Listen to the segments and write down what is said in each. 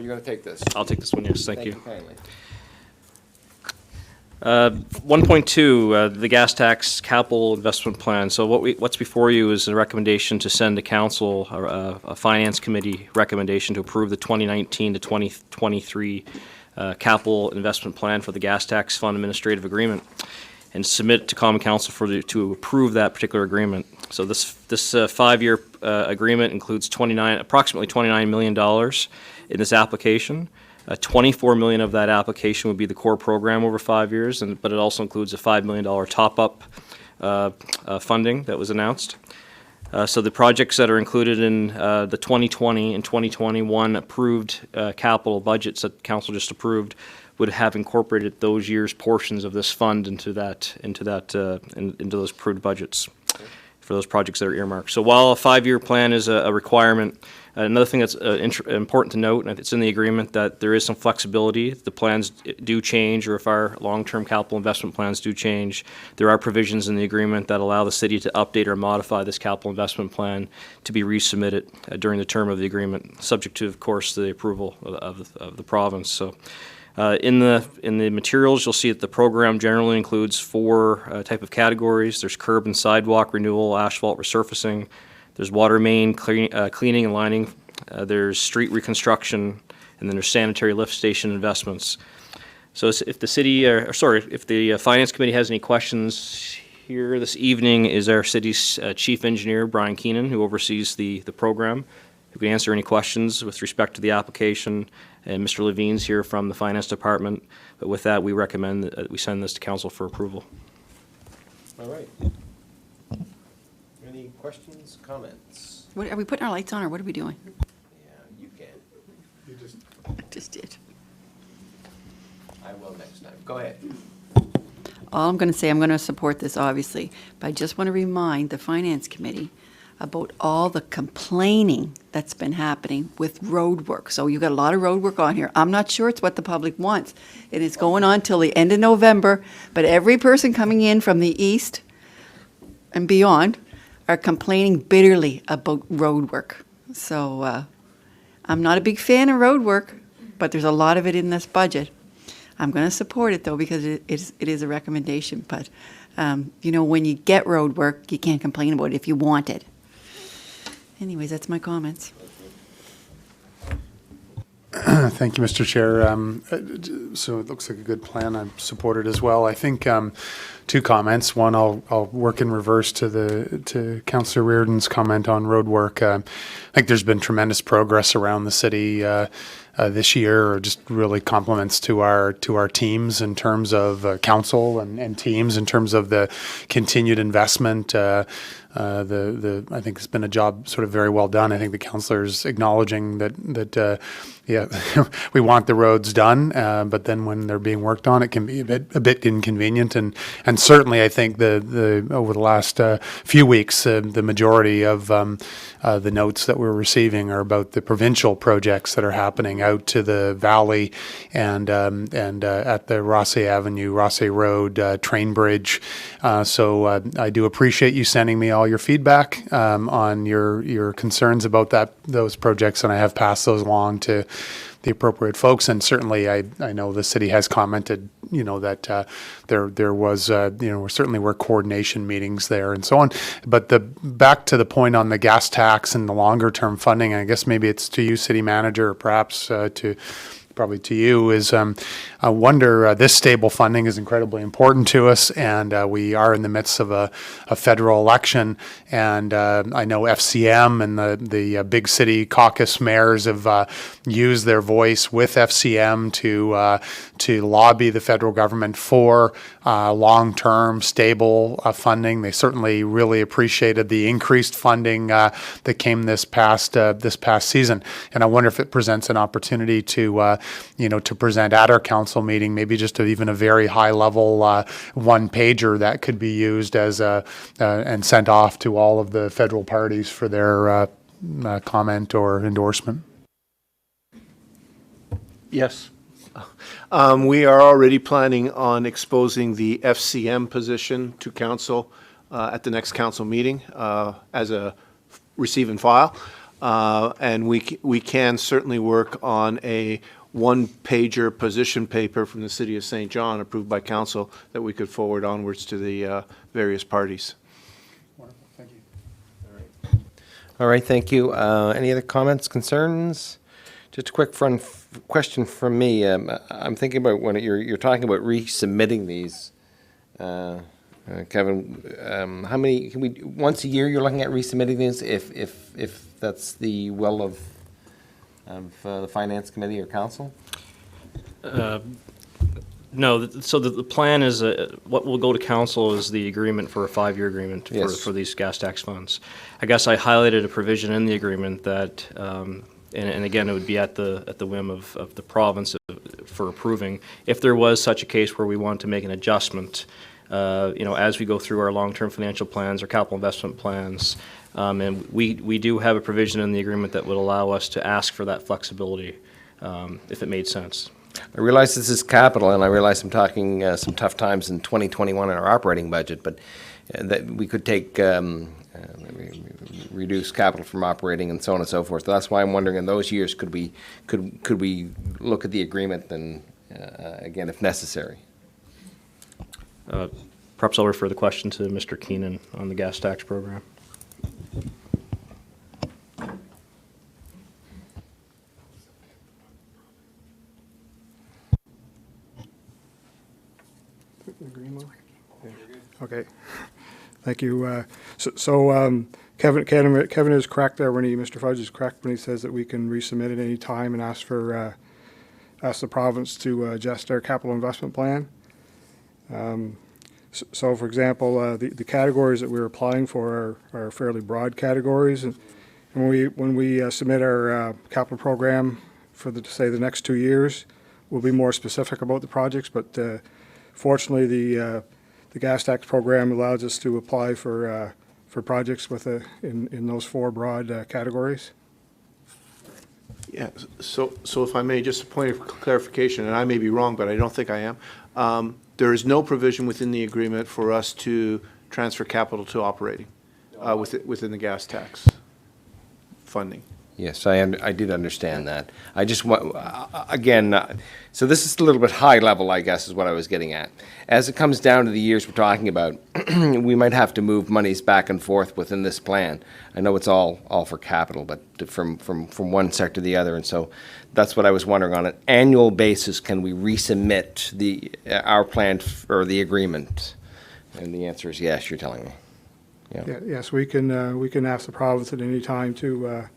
are you going to take this? I'll take this one, yes, thank you. Kindly. 1.2, the gas tax capital investment plan. So what's before you is a recommendation to send to council a finance committee recommendation to approve the 2019 to 2023 capital investment plan for the gas tax fund administrative agreement and submit to common council to approve that particular agreement. So this 5-year agreement includes approximately $29 million in this application. 24 million of that application would be the core program over 5 years, but it also includes a $5 million top-up funding that was announced. So the projects that are included in the 2020 and 2021 approved capital budgets that council just approved would have incorporated those years' portions of this fund into those approved budgets for those projects that are earmarked. So while a 5-year plan is a requirement, another thing that's important to note, and it's in the agreement, that there is some flexibility. If the plans do change, or if our long-term capital investment plans do change, there are provisions in the agreement that allow the city to update or modify this capital investment plan to be resubmitted during the term of the agreement, subject to, of course, the approval of the province. So, in the materials, you'll see that the program generally includes 4 type of categories. There's curb and sidewalk renewal, asphalt resurfacing. There's water main cleaning and lining. There's street reconstruction, and then there's sanitary lift station investments. So if the city, if the finance committee has any questions, here this evening is our city's chief engineer, Brian Keenan, who oversees the program, who can answer any questions with respect to the application. And Mr. Levine's here from the finance department. But with that, we recommend that we send this to council for approval. All right. Any questions, comments? Are we putting our lights on, or what are we doing? Yeah, you can. You just Just did. I will next time. Go ahead. All I'm going to say, I'm going to support this, obviously, but I just want to remind the Finance Committee about all the complaining that's been happening with road work. So you've got a lot of road work on here. I'm not sure it's what the public wants. It is going on till the end of November, but every person coming in from the east and beyond are complaining bitterly about road work. So I'm not a big fan of road work, but there's a lot of it in this budget. I'm going to support it, though, because it is a recommendation. But, when you get road work, you can't complain about it if you want it. Anyways, that's my comments. Thank you, Mr. Chair. So it looks like a good plan. I support it as well. I think 2 comments. One, I'll work in reverse to Councillor Reardon's comment on road work. I think there's been tremendous progress around the city this year, or just really compliments to our teams in terms of council and teams in terms of the continued investment. I think it's been a job sort of very well done. I think the councillors acknowledging that we want the roads done, but then when they're being worked on, it can be a bit inconvenient. And certainly, I think the over the last few weeks, the majority of the notes that we're receiving are about the provincial projects that are happening out to the valley and at the Rossay Avenue, Rossay Road train bridge. So I do appreciate you sending me all your feedback on your concerns about those projects, and I have passed those along to the appropriate folks. And certainly I know the city has commented, that there was, certainly were coordination meetings there and so on. But back to the point on the gas tax and the longer term funding, I guess maybe it's to you, city manager, or perhaps probably to you, is I wonder, this stable funding is incredibly important to us, and we are in the midst of a federal election, and I know FCM and the big city caucus mayors have used their voice with FCM to lobby the federal government for long-term stable funding. They certainly really appreciated the increased funding that came this past season, and I wonder if it presents an opportunity to present at our council meeting, maybe just even a very high-level one-pager that could be used as and sent off to all of the federal parties for their comment or endorsement. Yes. We are already planning on exposing the FCM position to council at the next council meeting as a receive and file. And we can certainly work on a one-pager position paper from the City of Saint John approved by council that we could forward onwards to the various parties. Wonderful, thank you. All right, thank you. Any other comments, concerns? Just a quick question from me. I'm thinking about when you're talking about resubmitting these, Kevin, how many, can we, once a year you're looking at resubmitting these if that's the will of the Finance Committee or Council? No, so the plan is, what will go to council is the agreement for a 5-year agreement Yes. for these gas tax funds. I guess I highlighted a provision in the agreement that, and again, it would be at the whim of the province for approving. If there was such a case where we want to make an adjustment, as we go through our long-term financial plans or capital investment plans, and we do have a provision in the agreement that would allow us to ask for that flexibility, if it made sense. I realize this is capital, and I realize I'm talking some tough times in 2021 in our operating budget, but that we could take reduce capital from operating and so on and so forth. So that's why I'm wondering, in those years, could we look at the agreement and again, if necessary? Perhaps I'll refer the question to Mr. Keenan on the gas tax program. Okay, thank you. Kevin is correct there when Mr. Fudge is correct when he says that we can resubmit at any time and ask the province to adjust our capital investment plan. So, for example, the categories that we're applying for are fairly broad categories, and when we submit our capital program for the next 2 years, we'll be more specific about the projects. But fortunately, the gas tax program allows us to apply for projects in those 4 broad categories. Yeah, so if I may, just a point of clarification, and I may be wrong, but I don't think I am. There is no provision within the agreement for us to transfer capital to operating within the gas tax funding. Yes, I did understand that. I just want, again, so this is a little bit high level, I guess, is what I was getting at. As it comes down to the years we're talking about, we might have to move monies back and forth within this plan. I know it's all for capital, but from one sector to the other, and so that's what I was wondering. On an annual basis, can we resubmit our plan or the agreement? And the answer is yes. You're telling me. Yeah. Yes, we can ask the province at any time to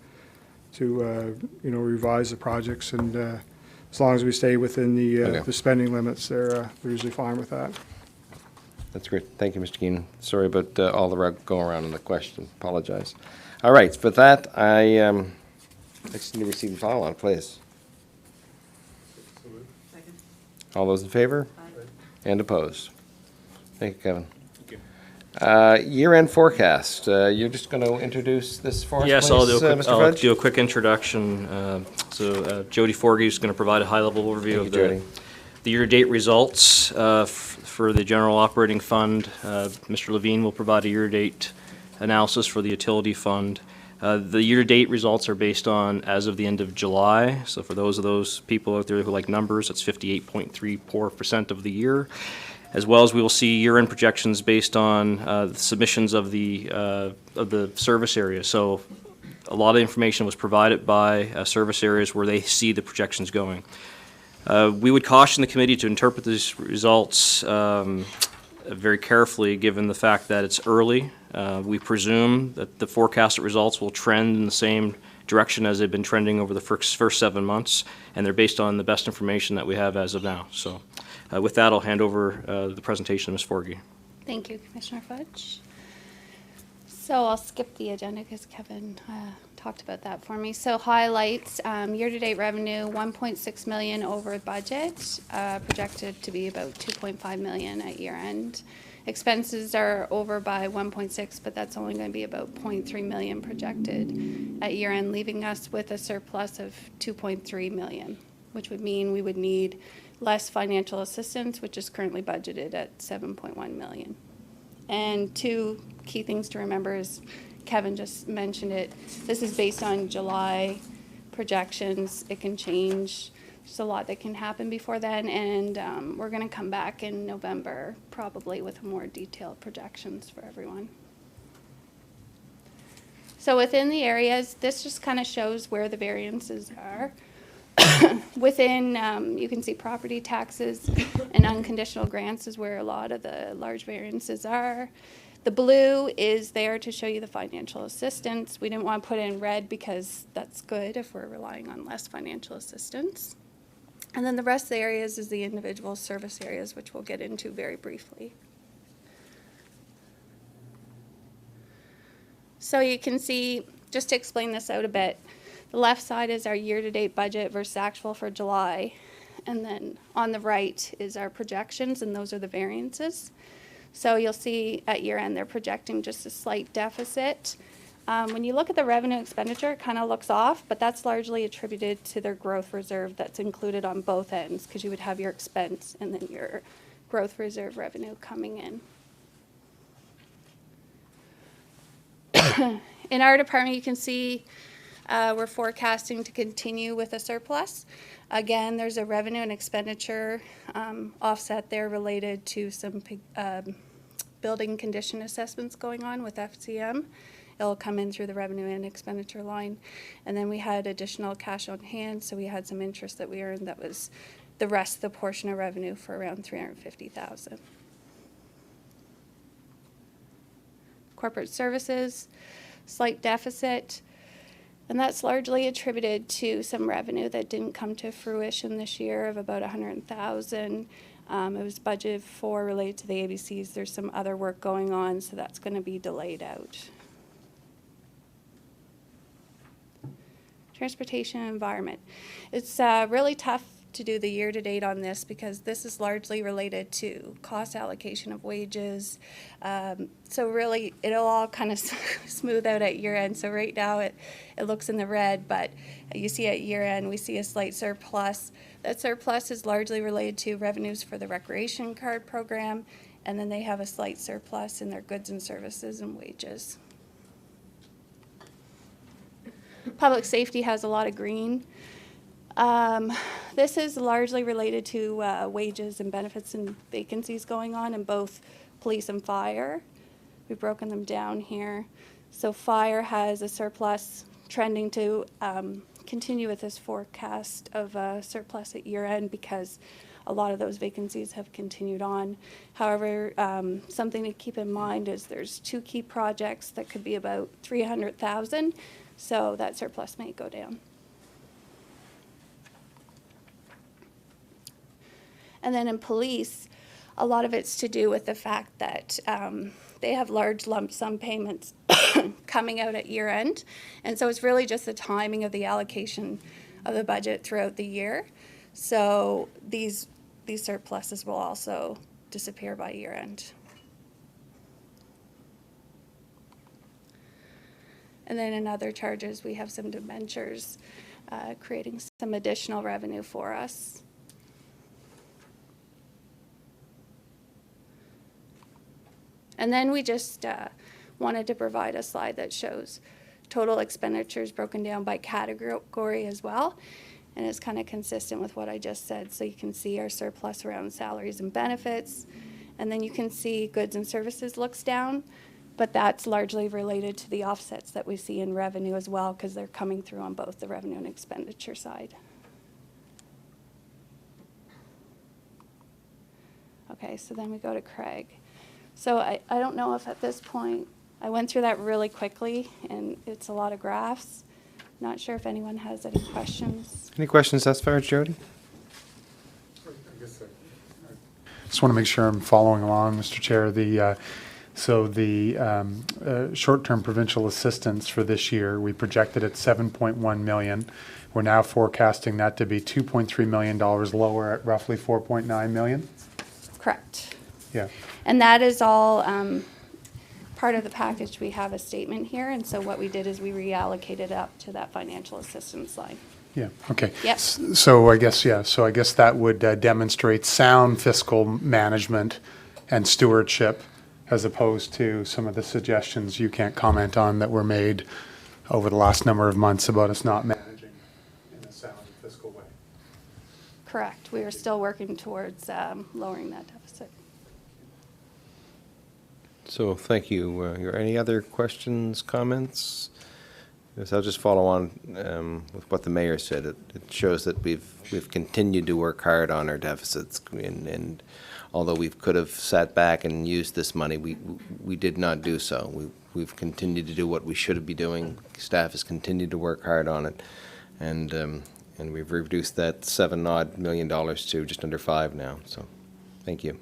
revise the projects, and as long as we stay within the spending limits, they're usually fine with that. That's great. Thank you, Mr. Keenan. Sorry about all the rug going around in the question. Apologize. All right. For that, I just need to receive and file on, please. All those in favor? And opposed? Thank you, Kevin. Year-end forecast. You're just going to introduce this for us, Yes, please, I'll do a quick introduction. Jody Forgy is going to provide a high-level overview of the year-to-date results for the general operating fund. Mr. Levine will provide a year-to-date analysis for the utility fund. The year-to-date results are based on as of the end of July. So for those people out there who like numbers, that's 58.34% of the year. As well as we will see year-end projections based on the submissions of the service area. So a lot of information was provided by service areas where they see the projections going. We would caution the committee to interpret these results very carefully, given the fact that it's early. We presume that the forecasted results will trend in the same direction as they've been trending over the first 7 months, and they're based on the best information that we have as of now. So with that, I'll hand over the presentation to Ms. Forgy. Thank you, Commissioner Fudge. So I'll skip the agenda because Kevin talked about that for me. So highlights, year-to-date revenue, 1.6 million over budget, projected to be about 2.5 million at year-end. Expenses are over by 1.6, but that's only going to be about 0.3 million projected at year-end, leaving us with a surplus of 2.3 million, which would mean we would need less financial assistance, which is currently budgeted at 7.1 million. And 2 key things to remember is Kevin just mentioned it. This is based on July projections. It can change. There's a lot that can happen before then, and we're going to come back in November probably with more detailed projections for everyone. So within the areas, this just kind of shows where the variances are. Within, you can see property taxes and unconditional grants is where a lot of the large variances are. The blue is there to show you the financial assistance. We didn't want to put it in red because that's good if we're relying on less financial assistance. And then the rest of the areas is the individual service areas, which we'll get into very briefly. So you can see, just to explain this out a bit, the left side is our year-to-date budget versus actual for July. And then on the right is our projections, and those are the variances. So you'll see at year end, they're projecting just a slight deficit. When you look at the revenue expenditure, it kind of looks off, but that's largely attributed to their growth reserve that's included on both ends, because you would have your expense and then your growth reserve revenue coming in. In our department, you can see we're forecasting to continue with a surplus. Again, there's a revenue and expenditure offset there related to some building condition assessments going on with FCM. It'll come in through the revenue and expenditure line. And then we had additional cash on hand, so we had some interest that we earned that was the rest of the portion of revenue for around $350,000. Corporate services, slight deficit. And that's largely attributed to some revenue that didn't come to fruition this year of about $100,000. It was budgeted for related to the ABCs. There's some other work going on, so that's going to be delayed out. Transportation and environment. It's really tough to do the year-to-date on this because this is largely related to cost allocation of wages. So really, it'll all kind of smooth out at year-end. So right now, it looks in the red, but you see at year-end, we see a slight surplus. That surplus is largely related to revenues for the recreation card program, and then they have a slight surplus in their goods and services and wages. Public safety has a lot of green. This is largely related to wages and benefits and vacancies going on in both police and fire. We've broken them down here. So fire has a surplus trending to continue with this forecast of surplus at year end because a lot of those vacancies have continued on. However, something to keep in mind is there's two key projects that could be about $300,000, so that surplus may go down. And then in police, a lot of it's to do with the fact that they have large lump sum payments coming out at year end. And so it's really just the timing of the allocation of the budget throughout the year. So these surpluses will also disappear by year end. And then in other charges, we have some debentures creating some additional revenue for us. And then we just wanted to provide a slide that shows total expenditures broken down by category as well. And it's kind of consistent with what I just said. So you can see our surplus around salaries and benefits. And then you can see goods and services looks down. But that's largely related to the offsets that we see in revenue as well, because they're coming through on both the revenue and expenditure side. Okay, so then we go to Craig. So I don't know if at this point, I went through that really quickly, and it's a lot of graphs. Not sure if anyone has any questions. Any questions thus far, Jody? Just want to make sure I'm following along, Mr. Chair. So the short-term provincial assistance for this year, we projected at $7.1 million. We're now forecasting that to be $2.3 million lower at roughly $4.9 million. Correct. Yeah. And that is all part of the package. We have a statement here, and so what we did is we reallocated up to that financial assistance line. Yeah, okay. Yep. So I guess that would demonstrate sound fiscal management and stewardship as opposed to some of the suggestions you can't comment on that were made over the last number of months about us not managing in a sound fiscal way. Correct. We are still working towards lowering that deficit. So thank you. Any other questions, comments? Yes, I'll just follow on with what the mayor said. It shows that we've continued to work hard on our deficits, and although we could have sat back and used this money, we did not do so. We've continued to do what we should be doing. Staff has continued to work hard on it, and we've reduced that $7 million to just under $5 million now. So, thank you.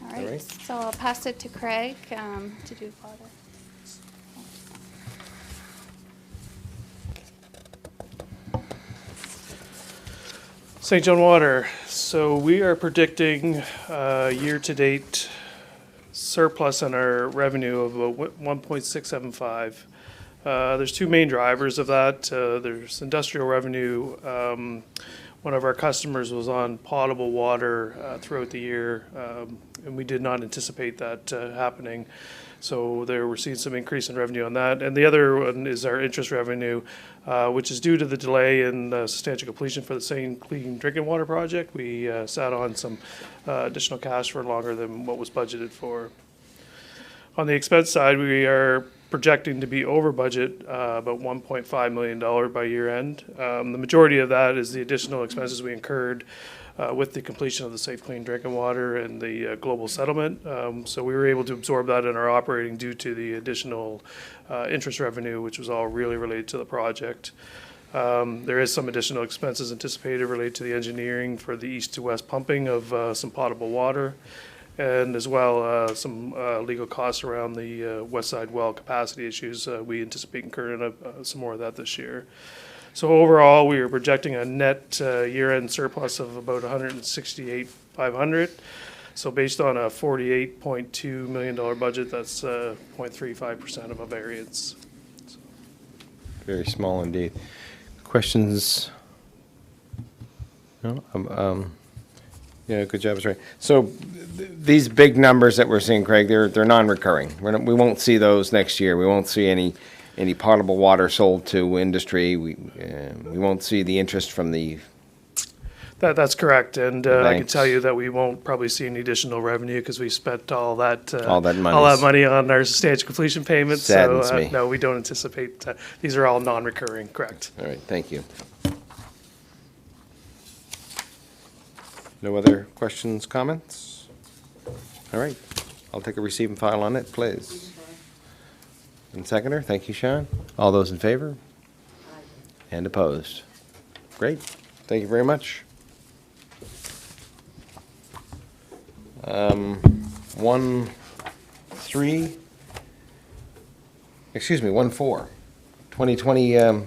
All right. right. So I'll pass it to Craig to do water. St. John Water. So we are predicting year-to-date surplus in our revenue of about 1.675. There's two main drivers of that. There's industrial revenue. One of our customers was on potable water throughout the year, and we did not anticipate that happening. So there we're seeing some increase in revenue on that. And the other one is our interest revenue, which is due to the delay in substantial completion for the St. Clean Drinking Water Project. We sat on some additional cash for longer than what was budgeted for. On the expense side, we are projecting to be over budget about $1.5 million by year end. The majority of that is the additional expenses we incurred with the completion of the Safe Clean Drinking Water and the global settlement. So we were able to absorb that in our operating due to the additional interest revenue, which was all really related to the project. There is some additional expenses anticipated related to the engineering for the east to west pumping of some potable water, and as well some legal costs around the west side well capacity issues. We anticipate incurring some more of that this year. So overall, we are projecting a net year-end surplus of about $168,500. So based on a $48.2 million budget, that's 0.35% of a variance. Very small indeed. Questions? No? Yeah, good job, that's right. So these big numbers that we're seeing, Craig, they're non-recurring. We won't see those next year. We won't see any potable water sold to industry. We won't see the interest from the That's correct, and I can banks. tell you that we won't probably see any additional revenue because we spent all that money. money on our substantial completion payments. Saddens So me. no, we don't anticipate. These are all non-recurring. Correct. All right, thank you. No other questions, comments? All right, I'll take a receive and file on it, please. And seconder, thank you, Sean. All those in favor? And opposed? Great, thank you very much. 1.4, 2020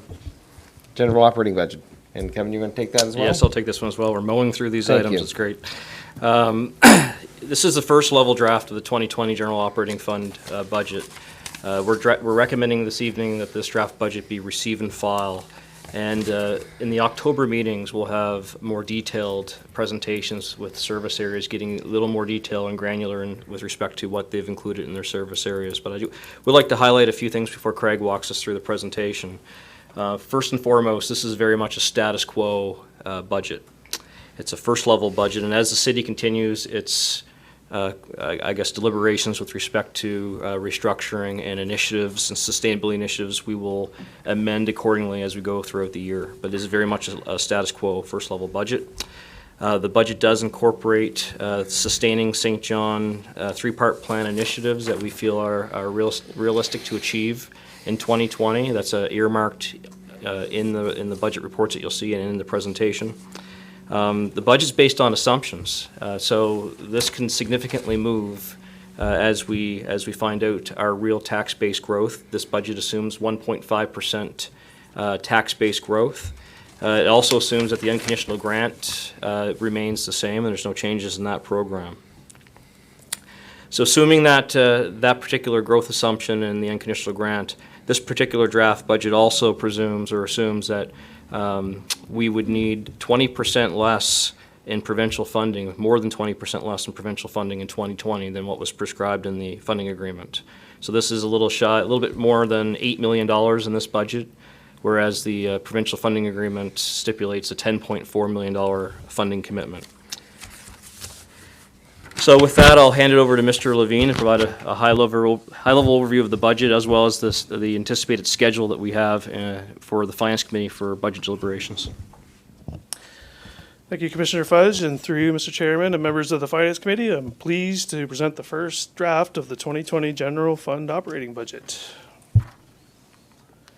general operating budget. And Kevin, you're going to take that as well? Yes, I'll take this one as well. We're mowing through these Thank items. you. It's great. This is the first level draft of the 2020 General Operating Fund budget. We're recommending this evening that this draft budget be receive and file. And in the October meetings, we'll have more detailed presentations with service areas, getting a little more detail and granular with respect to what they've included in their service areas. But would like to highlight a few things before Craig walks us through the presentation. First and foremost, this is very much a status quo budget. It's a first level budget, and as the city continues its I guess deliberations with respect to restructuring and initiatives and sustainability initiatives, we will amend accordingly as we go throughout the year. But this is very much a status quo first level budget. The budget does incorporate sustaining St. John three-part plan initiatives that we feel are realistic to achieve in 2020. That's earmarked in the budget reports that you'll see and in the presentation. The budget's based on assumptions, so this can significantly move as we find out our real tax base growth. This budget assumes 1.5% tax base growth. It also assumes that the unconditional grant remains the same, and there's no changes in that program. So assuming that that particular growth assumption in the unconditional grant, this particular draft budget also presumes or assumes that we would need 20% less in provincial funding, more than 20% less in provincial funding in 2020 than what was prescribed in the funding agreement. So this is a little bit more than $8 million in this budget, whereas the provincial funding agreement stipulates a $10.4 million funding commitment. So with that, I'll hand it over to Mr. Levine to provide a high-level overview of the budget, as well as the anticipated schedule that we have for the Finance Committee for budget deliberations. Thank you, Commissioner Fudge, and through you, Mr. Chairman and members of the Finance Committee, I'm pleased to present the first draft of the 2020 General Fund Operating Budget.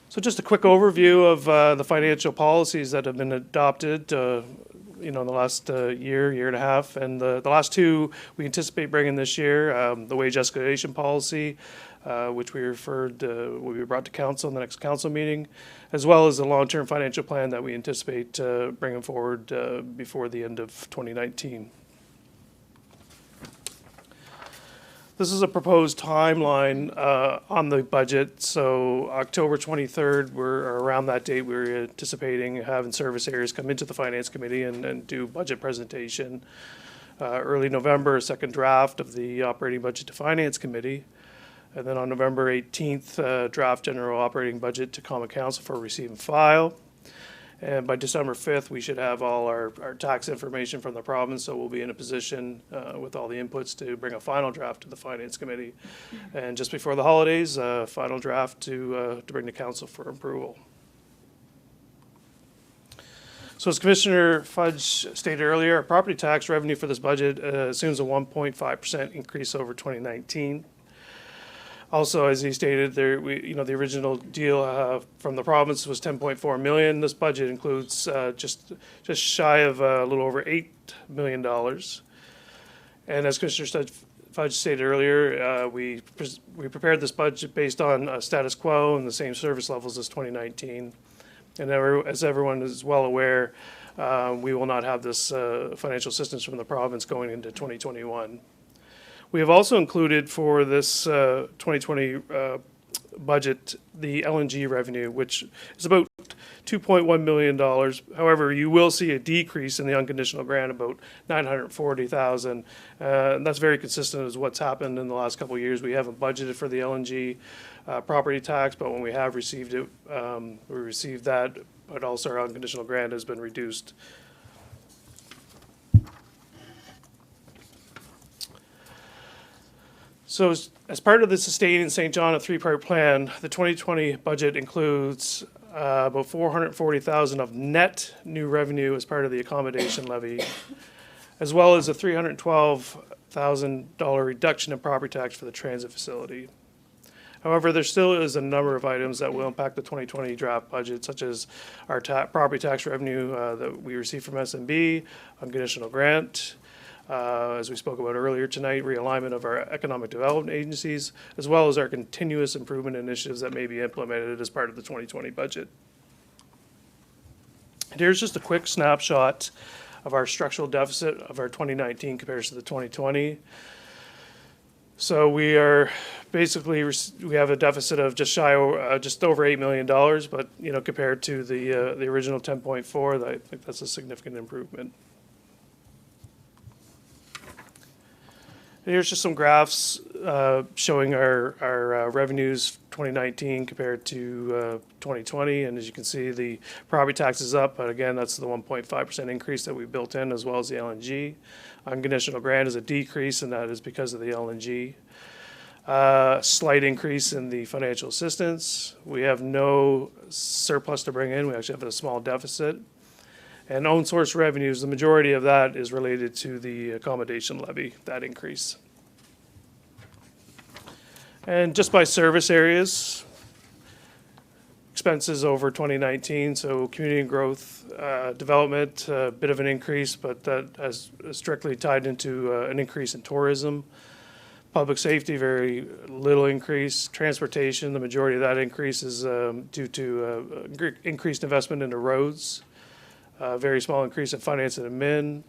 So just a quick overview of the financial policies that have been adopted in the last year and a half, and the last two we anticipate bringing this year, the wage escalation policy, which will be brought to council in the next council meeting, as well as the long-term financial plan that we anticipate bringing forward before the end of 2019. This is a proposed timeline on the budget. So October 23rd, around that date, we're anticipating having service areas come into the Finance Committee and do budget presentation. Early November, a second draft of the operating budget to Finance Committee. And then on November 18th, draft general operating budget to Common Council for receive and file. And by December 5th, we should have all our tax information from the province, so we'll be in a position with all the inputs to bring a final draft to the Finance Committee. And just before the holidays, final draft to bring to Council for approval. So as Commissioner Fudge stated earlier, our property tax revenue for this budget assumes a 1.5% increase over 2019. Also, as he stated, the original deal from the province was $10.4 million. This budget includes just shy of a little over $8 million. And as Commissioner Fudge stated earlier, we prepared this budget based on status quo and the same service levels as 2019. And as everyone is well aware, we will not have this financial assistance from the province going into 2021. We have also included for this 2020 budget the LNG revenue, which is about $2.1 million. However, you will see a decrease in the unconditional grant, about $940,000. And that's very consistent with what's happened in the last couple of years. We haven't budgeted for the LNG property tax, but when we have received it, we received that, but also our unconditional grant has been reduced. So as part of the Sustain in St. John, a three-part plan, the 2020 budget includes about $440,000 of net new revenue as part of the accommodation levy, as well as a $312,000 reduction in property tax for the transit facility. However, there still is a number of items that will impact the 2020 draft budget, such as our property tax revenue that we receive from SMB, unconditional grant, as we spoke about earlier tonight, realignment of our economic development agencies, as well as our continuous improvement initiatives that may be implemented as part of the 2020 budget. And here's just a quick snapshot of our structural deficit of our 2019 compared to the 2020. So we are basically, we have a deficit of just over $8 million, but compared to the original 10.4, I think that's a significant improvement. Here's just some graphs showing our revenues 2019 compared to 2020, and as you can see, the property tax is up, but again, that's the 1.5% increase that we built in, as well as the LNG. Unconditional grant is a decrease, and that is because of the LNG. Slight increase in the financial assistance. We have no surplus to bring in. We actually have a small deficit. And own source revenues, the majority of that is related to the accommodation levy, that increase. And just by service areas, expenses over 2019, so community growth, development, a bit of an increase, but that is strictly tied into an increase in tourism. Public safety, very little increase. Transportation, the majority of that increase is due to increased investment into roads. Very small increase in finance and admin.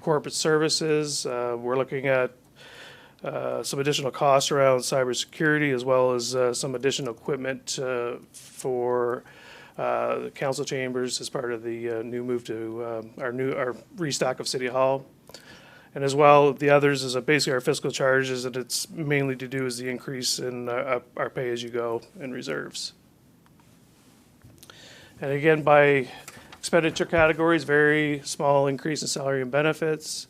Corporate services, we're looking at some additional costs around cybersecurity, as well as some additional equipment for the council chambers as part of the new move to our restock of City Hall. And as well, the others is basically our fiscal charges, and it's mainly to do with the increase in our pay-as-you-go and reserves. And again, by expenditure categories, very small increase in salary and benefits,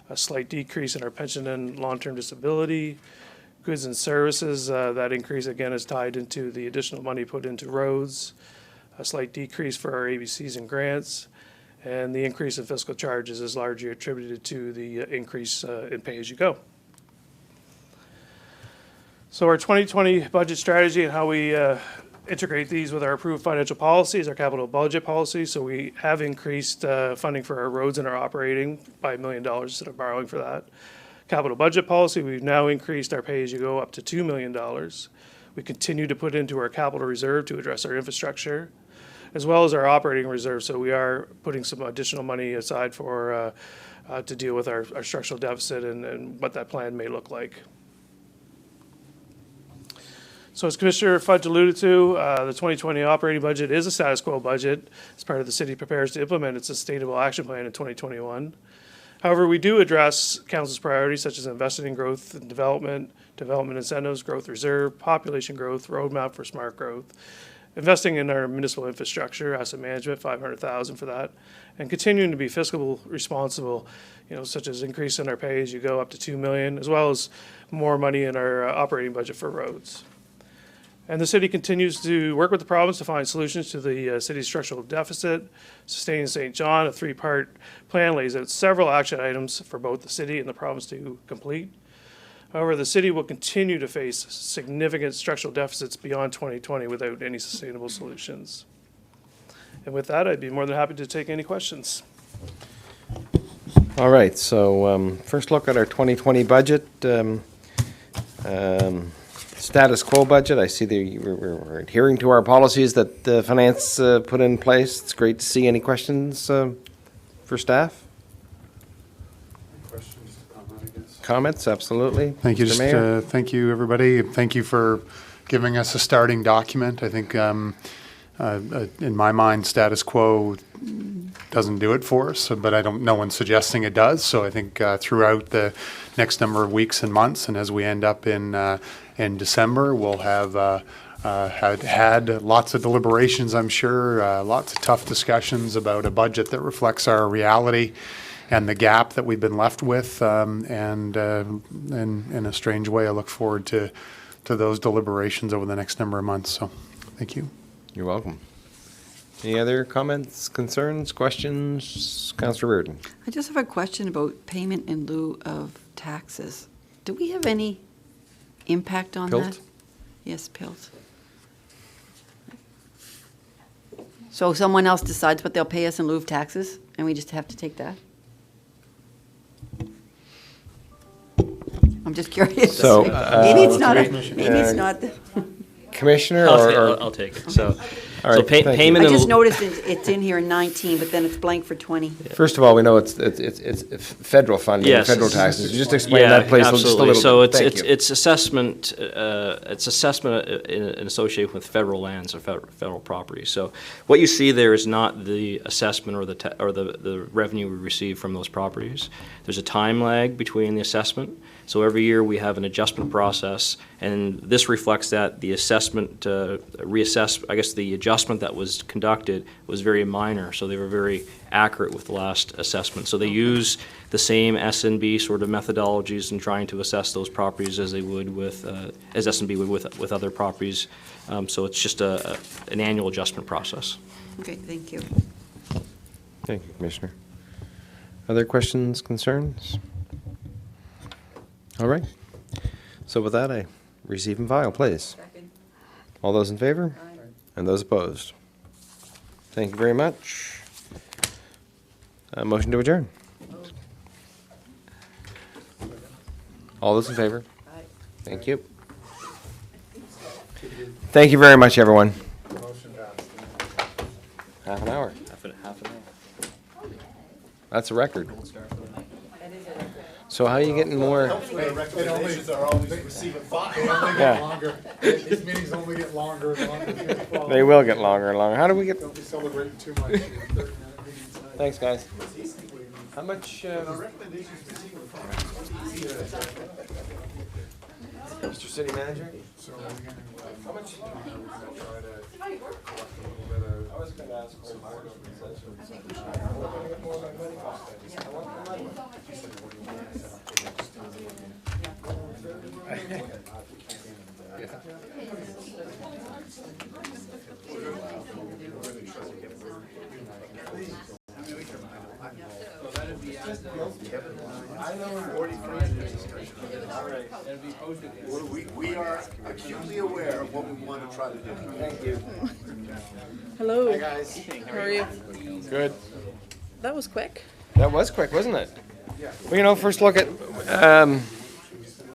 a slight decrease in our pension and long-term disability, goods and services, that increase again is tied into the additional money put into roads, a slight decrease for our ABCs and grants, and the increase in fiscal charges is largely attributed to the increase in pay-as-you-go. So our 2020 budget strategy and how we integrate these with our approved financial policies, our capital budget policy. So we have increased funding for our roads and our operating by $1 million instead of borrowing for that. Capital budget policy, we've now increased our pay-as-you-go up to $2 million. We continue to put into our capital reserve to address our infrastructure, as well as our operating reserve. So we are putting some additional money aside for to deal with our structural deficit and what that plan may look like. So as Commissioner Fudge alluded to, the 2020 operating budget is a status quo budget as part of the city prepares to implement its sustainable action plan in 2021. However, we do address council's priorities such as investing in growth and development, development incentives, growth reserve, population growth, roadmap for smart growth, investing in our municipal infrastructure, asset management, $500,000 for that, and continuing to be fiscal responsible, such as increasing our pay as you go up to $2 million, as well as more money in our operating budget for roads. And the city continues to work with the province to find solutions to the city's structural deficit. Sustaining St. John, a three-part plan, lays out several action items for both the city and the province to complete. However, the city will continue to face significant structural deficits beyond 2020 without any sustainable solutions. And with that, I'd be more than happy to take any questions. All right, so first look at our 2020 budget. Status quo budget. I see that we're adhering to our policies that the finance put in place. It's great to see. Any questions for staff? Questions, comment, I guess. Comments? Absolutely. Thank you. Mr. Mayor? Thank you, everybody. Thank you for giving us a starting document. I think, in my mind, status quo doesn't do it for us, but no one's suggesting it does. So I think throughout the next number of weeks and months, and as we end up in December, we'll have had lots of deliberations, I'm sure, lots of tough discussions about a budget that reflects our reality and the gap that we've been left with. And in a strange way, I look forward to those deliberations over the next number of months. So thank you. You're welcome. Any other comments, concerns, questions? Councillor Reardon. I just have a question about payment in lieu of taxes. Do we have any impact on that? Pilt? Yes, Pilt. So someone else decides what they'll pay us in lieu of taxes, and we just have to take that? I'm just curious. So, maybe it's not. Maybe it's not. Commissioner I'll take it. So, All right, thank you. payment. I just noticed it's in here in 19, but then it's blank for 20. First of all, we know it's federal funding, Yes. federal taxes. You just explain that, please, just a absolutely. little So bit. Thank you. it's assessment. It's assessment in association with federal lands or federal property. So what you see there is not the assessment or the revenue we receive from those properties. There's a time lag between the assessment. So every year we have an adjustment process, and this reflects that the assessment the adjustment that was conducted was very minor, so they were very accurate with the last assessment. So they use the same S&B sort of methodologies in trying to assess those properties as they would with as S&B would with other properties. So it's just an annual adjustment process. Okay, thank you. Thank you, Commissioner. Other questions, concerns? All right. So with that, I receive and file, please. Second. All those in favor? Aye. And those opposed? Thank you very much. Motion to adjourn. All those in favor? Aye. Thank you. Thank you very much, everyone. Half an hour. Half an hour. That's a record. So how are you getting more? Recommendations are always receiving five. Yeah. Longer. These meetings only get longer and longer. They will get longer and longer. How do we get? Don't be celebrating too much. 30-minute meetings. Thanks, guys. How much? Mr. City Manager? So we're gonna, How much? try to collect a little bit of. I was going to ask. We are acutely aware of what we want to try to do. Thank you. Hello. Hi, guys. How are you? Good. That was quick. That was quick, wasn't it? Well, first look at